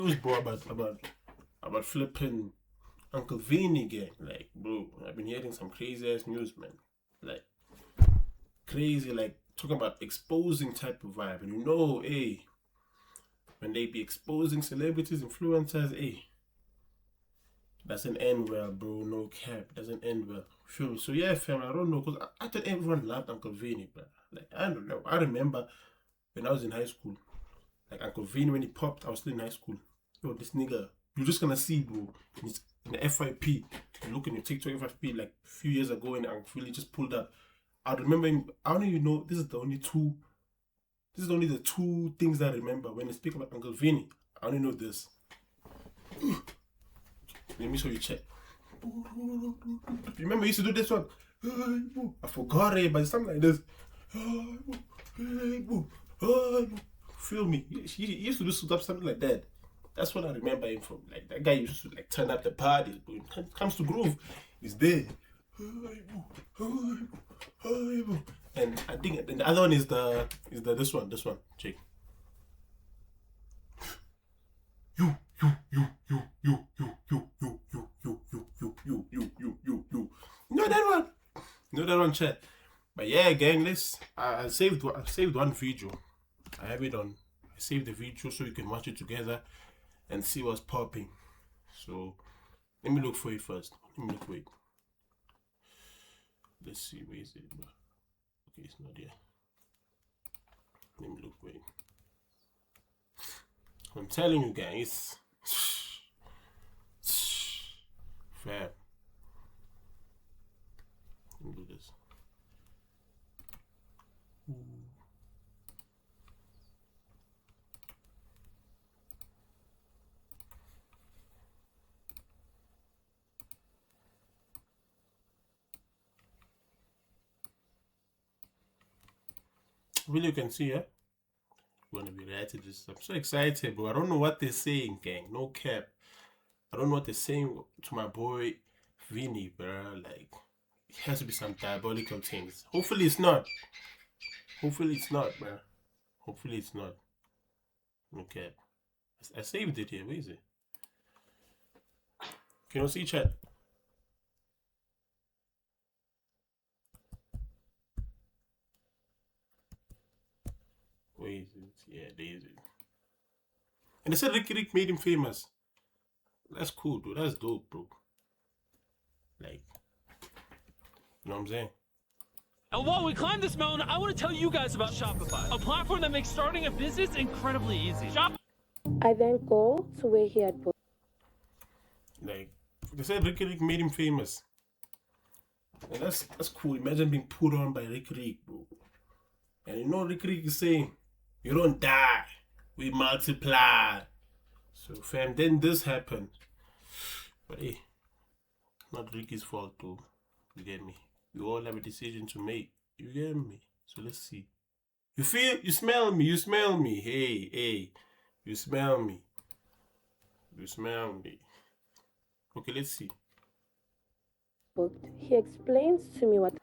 news, bro, about flipping Uncle Vinny gang. Like, bro, I've been hearing some crazy ass news, man. Like, crazy, like talking about exposing type of vibe. And hey, when they be exposing celebrities, influencers, hey, doesn't end well, bro. No cap, doesn't end well. Feel me? So yeah, fam, I don't know, cause I thought everyone loved Uncle Vinny, bro. Like, I don't know. I remember when I was in high school, like Uncle Vinny, when he popped, I was still in high school. Yo, this nigga, you're just gonna see, bro. He's in the FYP. You look in your TikTok FYP like a few years ago, and Uncle Vinny just pulled up. I remember him. I don't even know. This is only the two things that I remember when I speak about Uncle Vinny. I only know this. Let me show you check. Remember, he used to do this one. I forgot it, but it's something like this. Feel me? He used to do something like that. That's what I remember him from. Like, that guy used to like turn up the parties, but when it comes to groove, he's there. And I think the other one is this one. Check. You. Know that one, chat. But yeah, gang, I saved one video. I have it on. I saved the video so you can watch it together and see what's popping. So let me look for it first. Let's see, where is it? Okay, it's not there. Let me look for it. I'm telling you guys, fam. Let me do this. Really, you can see, yeah? I'm gonna be reacting to this. I'm so excited, bro. I don't know what they're saying, gang. No cap. I don't know what they're saying to my boy Vinny, bro. Like, it has to be some diabolical things. Hopefully it's not. Bro. Hopefully it's not. No cap. I saved it here. Where is it? Can you see chat? Where is it? Yeah, there is it. And they said Rick made him famous. That's cool, dude. That's dope, bro. Like, you know what I'm saying? And while we climb this mountain, I want to tell you guys about Shopify, a platform that makes starting a business incredibly easy. I then go to where he had booked. Like, they said Rick made him famous. And that's cool. Imagine being put on by Rick, bro. And you know Rick is saying, you don't die, we multiply. So fam, then this happened. But hey, not Ricky's fault too. You get me? We all have a decision to make. You get me? So let's see. You smell me. Hey, you smell me. Okay, let's see. Booked. He explains to me what.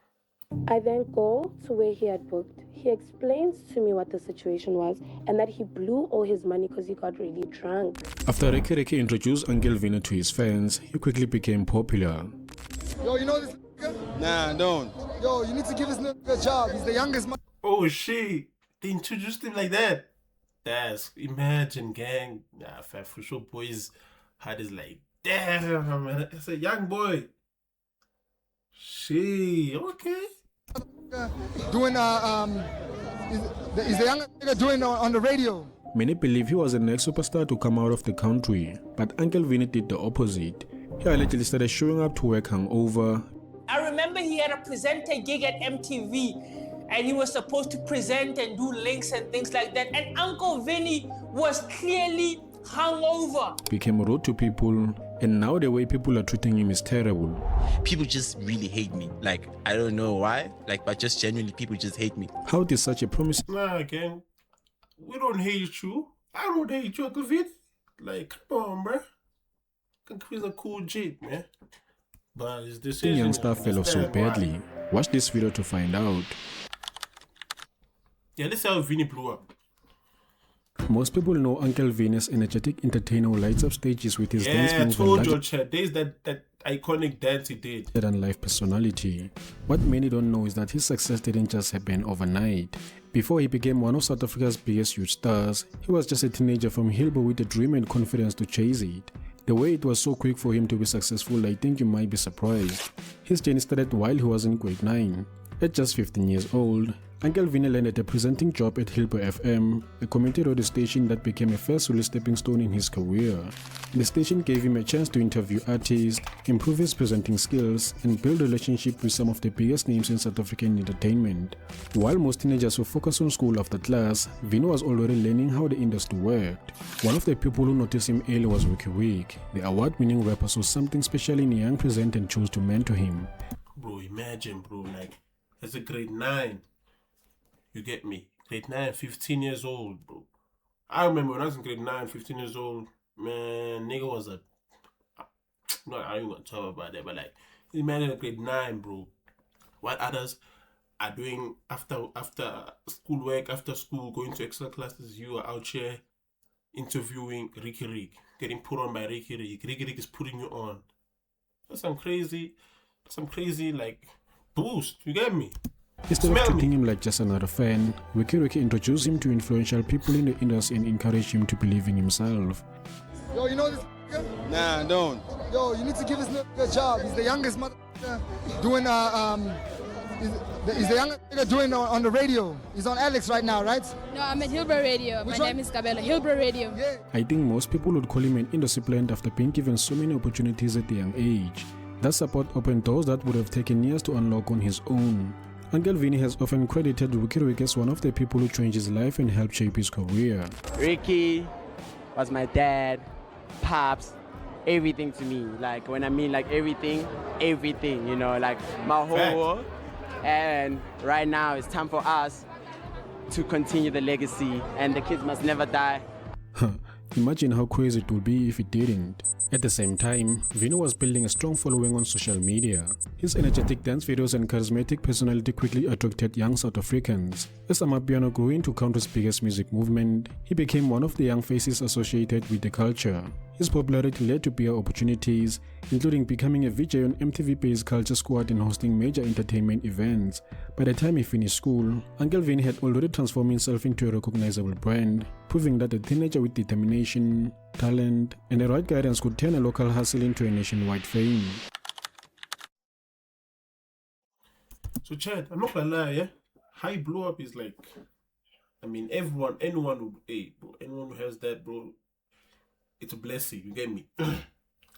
I then go to where he had booked. He explains to me what the situation was and that he blew all his money because he got really drunk. After Reke introduced Uncle Vinny to his fans, he quickly became popular. Yo, you know this nigga? Nah, don't. Yo, you need to give this nigga a job. He's the youngest man. Oh shit. They introduced him like that. Imagine, gang. Nah, for sure boys had his like, damn, man, it's a young boy. Shit, okay. Doing is the young nigga doing on the radio? Many believe he was the next superstar to come out of the country, but Uncle Vinny did the opposite. He allegedly started showing up to work hungover. I remember he had a presenter gig at MTV and he was supposed to present and do links and things like that. And Uncle Vinny was clearly hungover. Became rude to people, and now the way people are treating him is terrible. People just really hate me. Like, I don't know why, like, but just genuinely people just hate me. How did such a promise? Nah, gang, we don't hate you. I don't hate you, Uncle Vinny. Like, come on, bro. Uncle Vinny's a cool G, man. But his decision. The youngster fell off so badly. Watch this video to find out. Yeah, let's see how Vinny blew up. Most people know Uncle Vinny's energetic entertainer who lights up stages with his dance Yeah, I moves told you, and Chad. There's that iconic dance he did. than life personality. What many don't know is that his success didn't just happen overnight. Before he became one of South Africa's biggest youth stars, he was just a teenager from Hillbrow with the dream and confidence to chase it. The way it was so quick for him to be successful, I think you might be surprised. His journey started while he was in grade 9. At just 15 years old, Uncle Vinny landed a presenting job at Hillbrow FM, a community radio station that became a first real stepping stone in his career. The station gave him a chance to interview artists, improve his presenting skills, and build relationships with some of the biggest names in South African entertainment. While most teenagers were focused on school after class, Vinny was already learning how the industry worked. One of the people who noticed him early was Rick. The award-winning rapper saw something special in a young presenter and chose to mentor him. Bro, imagine, bro, like, as a grade 9. You get me? Grade 9, 15 years old, bro. I remember when I was in grade 9, 15 years old, man, nigga was a... No, I ain't gonna talk about that, but like, imagine at grade 9, bro. What others are doing after school work, after school, going to extra classes, you are out here interviewing Rick, getting put on by Rick. Rick is putting you on. That's some crazy, like, boost. You get me? Instead of treating him like just another fan, Ricky introduced him to influential people in the industry and encouraged him to believe in himself. Yo, you know this nigga? Nah, don't. Yo, you need to give this nigga a job. He's the youngest motherfucker doing he's the youngest nigga doing on the radio. He's on Alex right now, right? No, I'm at Hillbrow Radio. My name is Kabela. Hillbrow Radio. Yeah. I think most people would call him an industry plant after being given so many opportunities at a young age. That support opened doors that would have taken years to unlock on his own. Uncle Vinny has often credited Ricky as one of the people who changed his life and helped shape his career. Ricky was my dad, pops, everything to me. Like, when I mean like everything, you know, like my whole world. And right now it's time for us to continue the legacy, and the kids must never die. Imagine how crazy it would be if it didn't. At the same time, Vinny was building a strong following on social media. His energetic dance videos and charismatic personality quickly attracted young South Africans. As Amapiano grew into country's biggest music movement, he became one of the young faces associated with the culture. His popularity led to bigger opportunities, including becoming a VJ on MTV-based Culture Squad and hosting major entertainment events. By the time he finished school, Uncle Vinny had already transformed himself into a recognizable brand, proving that a teenager with determination, talent, and the right guidance could turn a local hustle into a nationwide fame. So Chad, I'm not gonna lie, yeah? How he blew up is like, I mean, anyone would, hey, bro, anyone who has that, bro, it's a blessing, you get me?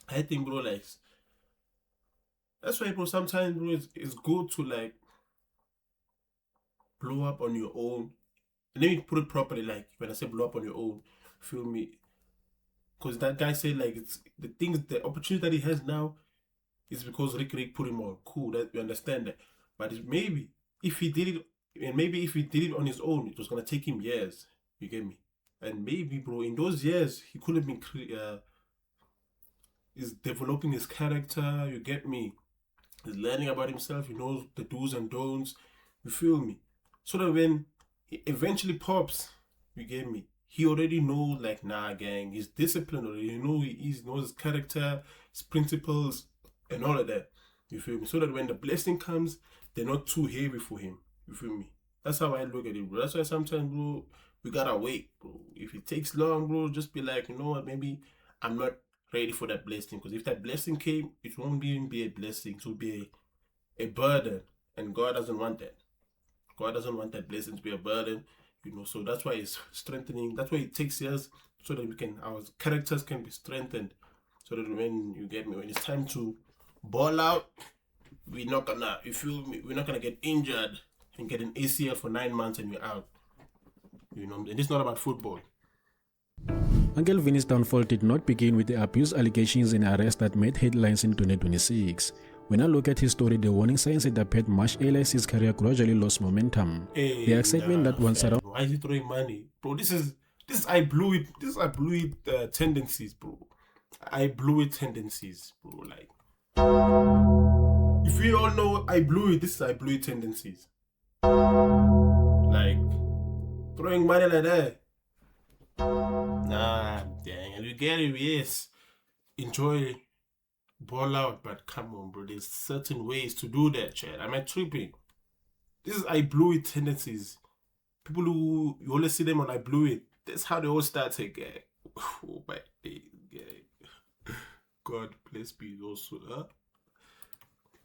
I think, bro, like, that's why, bro, sometimes, bro, it's good to, like, blow up on your own. And let me put it properly, like, when I say blow up on your own, feel me? Because that guy said, like, it's the opportunity that he has now is because Rick put him on. Cool, that we understand that. But maybe if he did it on his own, it was gonna take him years. You get me? And maybe, bro, in those years, he could have been is developing his character. You get me? He's learning about himself. He knows the do's and don'ts. You feel me? So that when he eventually pops, you get me? He already knows, like, nah, gang, he's disciplined already. You know, he knows his character, his principles, and all of that. You feel me? So that when the blessing comes, they're not too heavy for him. You feel me? That's how I look at it, bro. That's why sometimes, bro, we gotta wait, bro. If it takes long, bro, just be like, you know what, maybe I'm not ready for that blessing. Because if that blessing came, it won't even be a blessing. It will be a burden. And God doesn't want that. God doesn't want that blessing to be a burden. You know, so that's why it's strengthening. That's why it takes years so that our characters can be strengthened. So that when you get me, when it's time to ball out, we're not gonna, you feel me? We're not gonna get injured and get an ACL for 9 months and you're out. You know, and it's not about football. Uncle Vinny's downfall did not begin with the abuse allegations and arrest that made headlines in 2026. When I look at his story, the warning signs that appeared much earlier as his career gradually lost momentum. Hey, the excitement that once around. Why is he throwing money, bro? This is I blew it tendencies, bro. I blew it tendencies, bro. Like, if we all know I blew it, this is I blew it tendencies. Like, throwing money like that. Nah, dang. And you get it, yes. Enjoy, ball out, but come on, bro. There's certain ways to do that, chat. I'm tripping. This is I blew it tendencies. People who you always see them on I blew it. That's how they all start to get. Oh my day, God bless me also. Huh?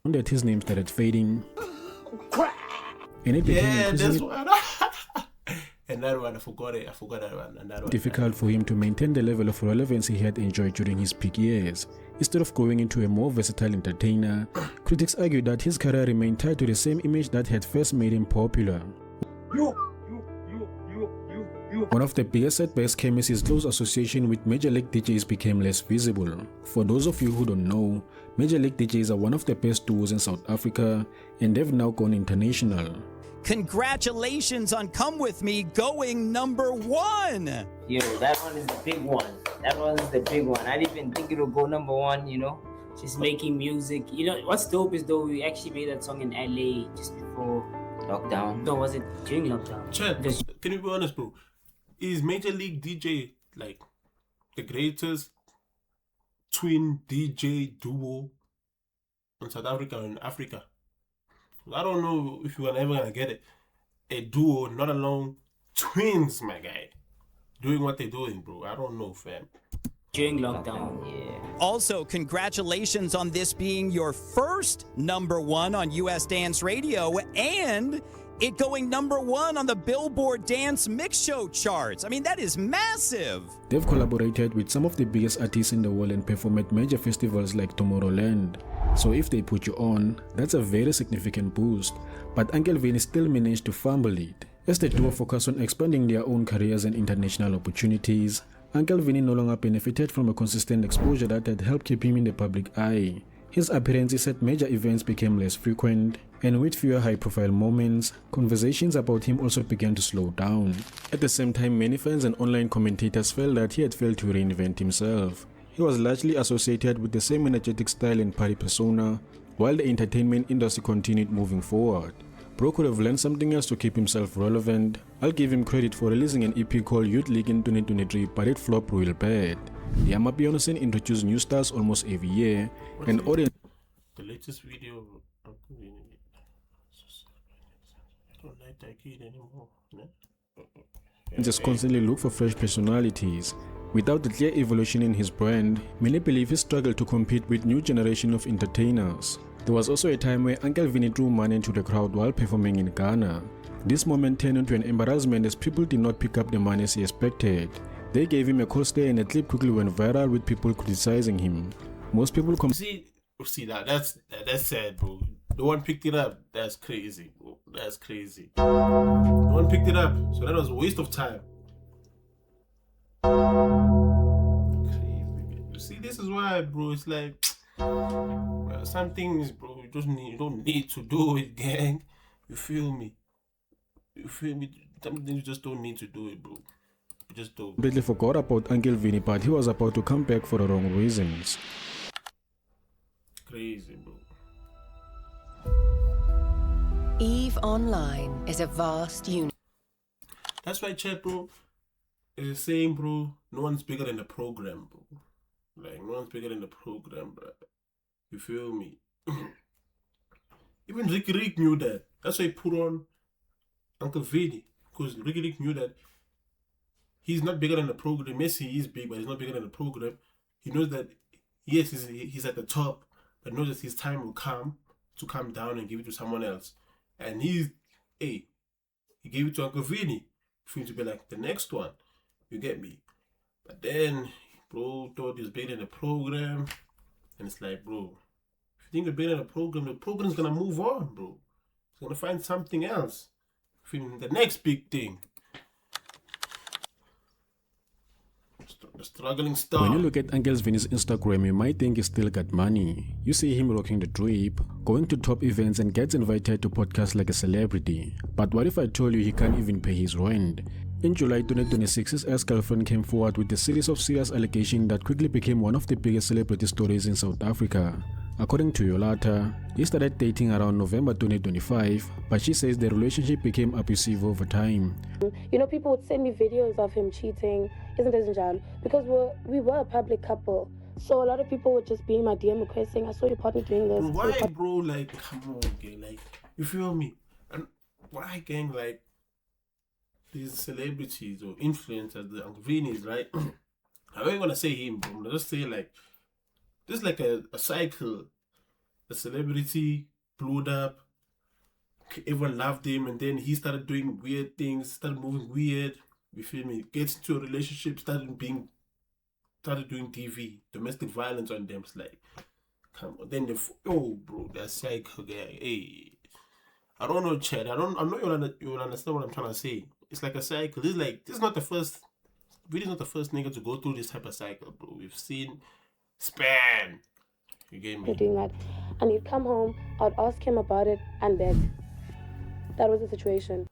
That his name started fading. And it became that's one. And that one, I forgot it. I forgot that one. And that one, difficult for him to maintain the level of relevance he had enjoyed during his peak years. Instead of growing into a more versatile entertainer, critics argue that his career remained tied to the same image that had first made him popular. One of the biggest setbacks came as his close association with Major League DJs became less visible. For those of you who don't know, Major League DJs are one of the best duos in South Africa, and they've now gone international. Congratulations on Come With Me going #1. Yo, that one is the big one. That one is the big one. I didn't even think it would go #1, you know? Just making music. You know, what's dope is though we actually made that song in LA just before lockdown. No, was it during lockdown? Chat, can you be honest, bro? Is Major League DJ like the greatest twin DJ duo in South Africa or in Africa? I don't know if you are ever gonna get it. A duo, not alone, twins, my guy, doing what they're doing, bro. I don't know, fam. During lockdown, yeah. Also, congratulations on this being your first #1 on US Dance Radio and it going #1 on the Billboard Dance Mix Show charts. I mean, that is massive. They've collaborated with some of the biggest artists in the world and performed at major festivals like Tomorrowland. So if they put you on, that's a very significant boost. But Uncle Vinny still managed to fumble it. As the duo focused on expanding their own careers and international opportunities, Uncle Vinny no longer benefited from a consistent exposure that had helped keep him in the public eye. His appearances at major events became less frequent, and with fewer high-profile moments, conversations about him also began to slow down. At the same time, many fans and online commentators felt that he had failed to reinvent himself. He was largely associated with the same energetic style and party persona, while the entertainment industry continued moving forward. Bro could have learned something else to keep himself relevant. I'll give him credit for releasing an EP called Youth League in 2023, but it flopped real bad. The Amapiano scene introduced new stars almost every year, and audience. The latest video, I don't like that kid anymore. Just constantly look for fresh personalities. Without a clear evolution in his brand, many believe he struggled to compete with new generation of entertainers. There was also a time where Uncle Vinny threw money into the crowd while performing in Ghana. This moment turned into an embarrassment as people did not pick up the money as he expected. They gave him a cold stare and the clip quickly went viral with people criticizing him. Most people see that's sad, bro. No one picked it up. That's crazy, bro. That's crazy. No one picked it up, so that was a waste of time. Crazy. You see, this is why, bro. It's like, well, some things, bro. You don't need to do it, gang. You feel me? You feel me? Some things you just don't need to do it, bro. You just don't. Completely forgot about Uncle Vinny, but he was about to come back for the wrong reasons. Crazy, bro. EVE Online is a vast unit. That's why, chat, bro. It's the same, bro. No one's bigger than the program, bro. Like, no one's bigger than the program, bro. You feel me? Even Ricky Rick knew that. That's why he put on Uncle Vinny. Because Ricky Rick knew that he's not bigger than the program. Yes, he is big, but he's not bigger than the program. He knows that, yes, he's at the top, but knows that his time will come to come down and give it to someone else. And he gave it to Uncle Vinny for him to be like the next one. You get me? But then, bro thought he was bigger than the program. And it's like, bro, if you think you're bigger than the program's gonna move on, bro. It's gonna find something else. The next big thing. The struggling star. When you look at Uncle Vinny's Instagram, you might think he still got money. You see him rocking the drip, going to top events and gets invited to podcasts like a celebrity. But what if I told you he can't even pay his rent? In July 2026, his ex-girlfriend came forward with a series of serious allegations that quickly became one of the biggest celebrity stories in South Africa. According to Yolata, he started dating around November 2025, but she says the relationship became abusive over time. You know, people would send me videos of him cheating, isn't it, John? Because we were a public couple. So a lot of people would just be in my DM requesting, I saw your partner doing this. Why, bro? Like, come on, gang. Like, you feel me? And why, gang? Like, these celebrities or influencers, the Uncle Vinny's, right? I ain't gonna say him, bro. I'll just say like, this is like a cycle. The celebrity blew up. Everyone loved him, and then he started doing weird things, started moving weird. You feel me? Gets into a relationship, started doing DV, domestic violence on them. It's like, come on. Then bro, that cycle guy. Hey, I don't know, Chad. I know you'll understand what I'm trying to say. It's like a cycle. This is not the first. Really not the first nigga to go through this type of cycle, bro. We've seen Span. You get me? Doing that, and he'd come home. I'd ask him about it and beg. That was the situation.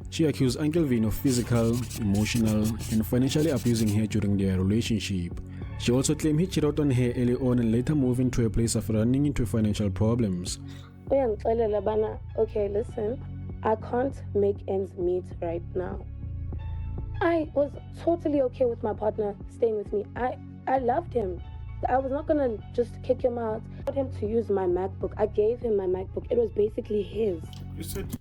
She accused Uncle Vin of physical, emotional, and financially abusing her during their relationship. She also claimed he cheated on her early on and later moved into a place after running into financial problems. Okay, listen, I can't make ends meet right now. I was totally okay with my partner staying with me. I loved him. I was not gonna just kick him out. I wanted him to use my MacBook. I gave him my MacBook. It was basically his. You said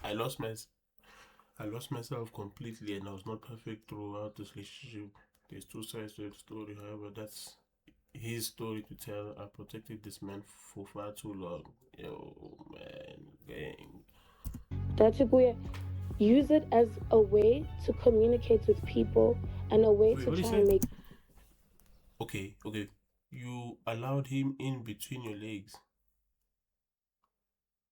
I lost myself completely, and I was not perfect throughout this relationship. There's two sides to the story. However, that's his story to tell. I protected this man for far too long. Yo, man, gang. Dachuguya, use it as a way to communicate with people and a way to try and make. Okay. You allowed him in between your legs.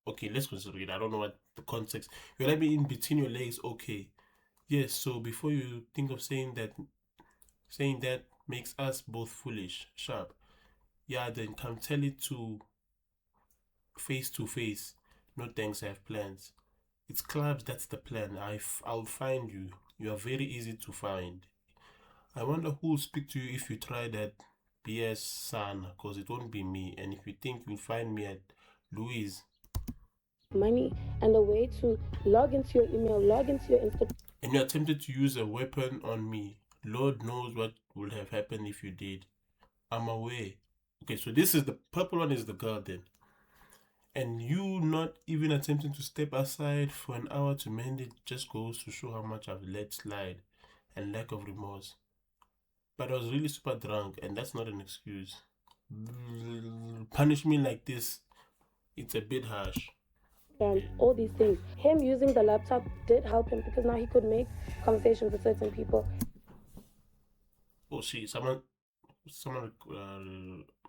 Okay, let's consider it. I don't know what the context. You let me in between your legs. Okay, yes. So before you think of saying that makes us both foolish, sharp. Yeah, then come tell it to face. No thanks, I have plans. It's clubs. That's the plan. I'll find you. You are very easy to find. I wonder who will speak to you if you try that BS, son, because it won't be me. And if you think you'll find me at Louise. Money and a way to log into your email, log into your Instagram. And you attempted to use a weapon on me. Lord knows what would have happened if you did. I'm aware. Okay, so this is the purple one is the girl then. And you not even attempting to step aside for an hour to mend it just goes to show how much I've let slide and lack of remorse. But I was really super drunk, and that's not an excuse. Punish me like this, it's a bit harsh. And all these things. Him using the laptop did help him because now he could make conversations with certain people. Oh, see, someone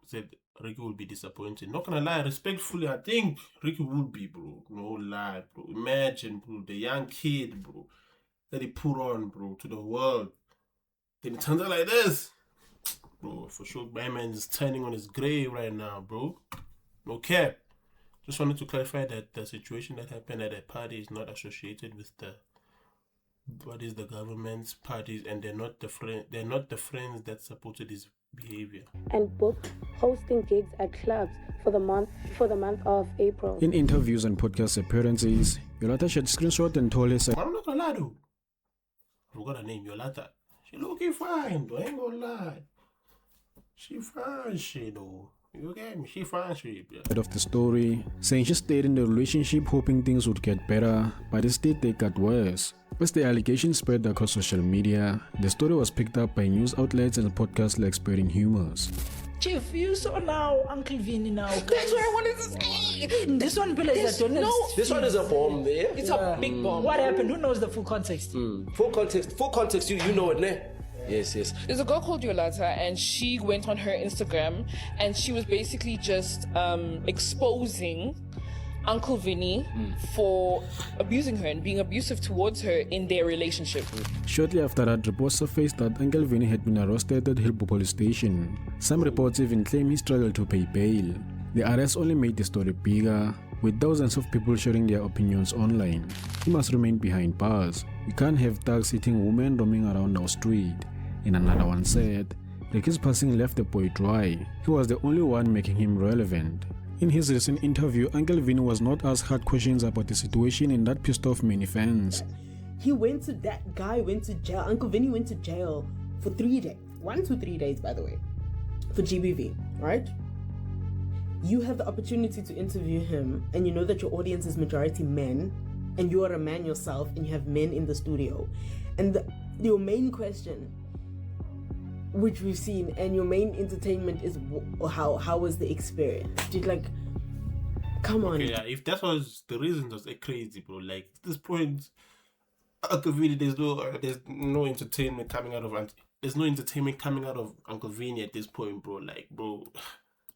said Ricky will be disappointed. Not gonna lie, respectfully, I think Ricky would be, bro. No lie, bro. Imagine, bro, the young kid, bro, that he put on, bro, to the world. Then it turns out like this. Bro, for sure, my man is turning on his grave right now, bro. No cap. Just wanted to clarify that the situation that happened at a party is not associated with the government's parties, and they're not the friends that supported his behavior. And booked hosting gigs at clubs for the month of April. In interviews and podcast appearances, Yolata shared screenshot and told us, I'm not gonna lie though. I forgot her name, Yolata. She looking fine though, I ain't gonna lie. She fine shit though. You get me? She fine shit, yeah. Of the story, saying she stayed in the relationship hoping things would get better, but instead they got worse. As the allegations spread across social media, the story was picked up by news outlets and podcasts like Spreading Humors. Chief, you saw now Uncle Vinny now. That's what I wanted to say. This one is a donut. This one is a bomb there. It's a big bomb. What happened? Who knows the full context? Full context, you know it, ne? Yes. There's a girl called Yolata, and she went on her Instagram, and she was basically just exposing Uncle Vinny for abusing her and being abusive towards her in their relationship. Shortly after that, reports surfaced that Uncle Vinny had been arrested at Hillbrow Police Station. Some reports even claim he struggled to pay bail. The arrest only made the story bigger, with thousands of people sharing their opinions online. He must remain behind bars. We can't have thugs hitting women roaming around our street. And another one said, like his passing left the boy dry. He was the only one making him relevant. In his recent interview, Uncle Vinny was not asked hard questions about the situation, and that pissed off many fans. That guy went to jail. Uncle Vinny went to jail for 3 days. 1 to 3 days, by the way, for GBV, right? You have the opportunity to interview him, and you know that your audience is majority men, and you are a man yourself, and you have men in the studio. And your main question, which we've seen, and your main entertainment is how was the experience? Dude, like, come on. Okay, yeah, if that was the reason, that's crazy, bro. Like, at this point, Uncle Vinny, there's no entertainment coming out of Uncle Vinny at this point, bro. Like, bro,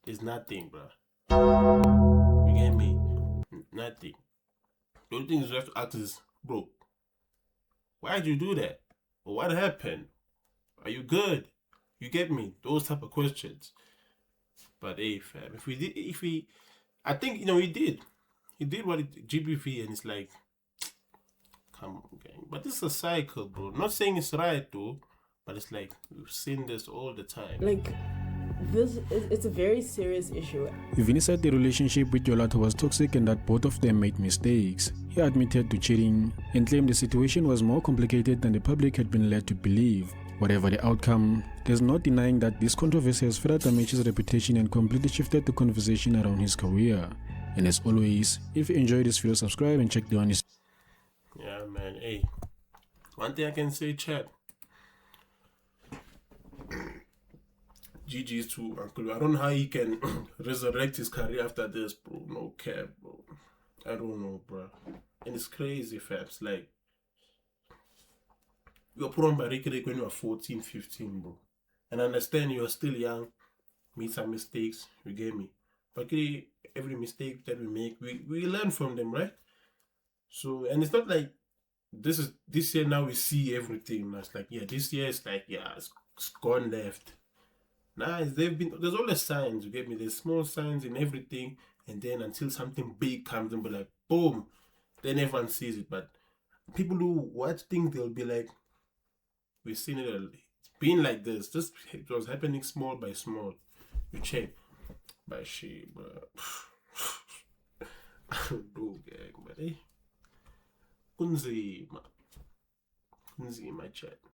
there's nothing, bro. You get me? Nothing. The only thing you have to ask is, bro, why'd you do that? Or what happened? Are you good? You get me? Those type of questions. But hey, fam, I think, he did. He did what GBV, and it's like, come on, gang. But this is a cycle, bro. Not saying it's right, though, but it's like, we've seen this all the time. Like, it's a very serious issue. Vinny said the relationship with Yolata was toxic and that both of them made mistakes. He admitted to cheating and claimed the situation was more complicated than the public had been led to believe. Whatever the outcome, there's no denying that this controversy has further damaged his reputation and completely shifted the conversation around his career. And as always, if you enjoyed this video, subscribe and check the honest. Yeah, man. Hey, one thing I can say, chat. GG's to Uncle. I don't know how he can resurrect his career after this, bro. No cap, bro. I don't know, bro. And it's crazy, fams. Like, you were put on by Ricky when you were 14, 15, bro. And I understand you are still young, made some mistakes, you get me. But every mistake that we make, we learn from them, right? So, and it's not like this year now we see everything. It's like, yeah, this year it's like, yeah, it's gone left. Nah, there's always signs, you get me? There's small signs in everything, and then until something big comes and be like, boom, then everyone sees it. But people who watch things, they'll be like, we've seen it, it's been like this. It was happening small by small. You check. But shit, bro. Bro, gang, but hey. Kunzima, chat.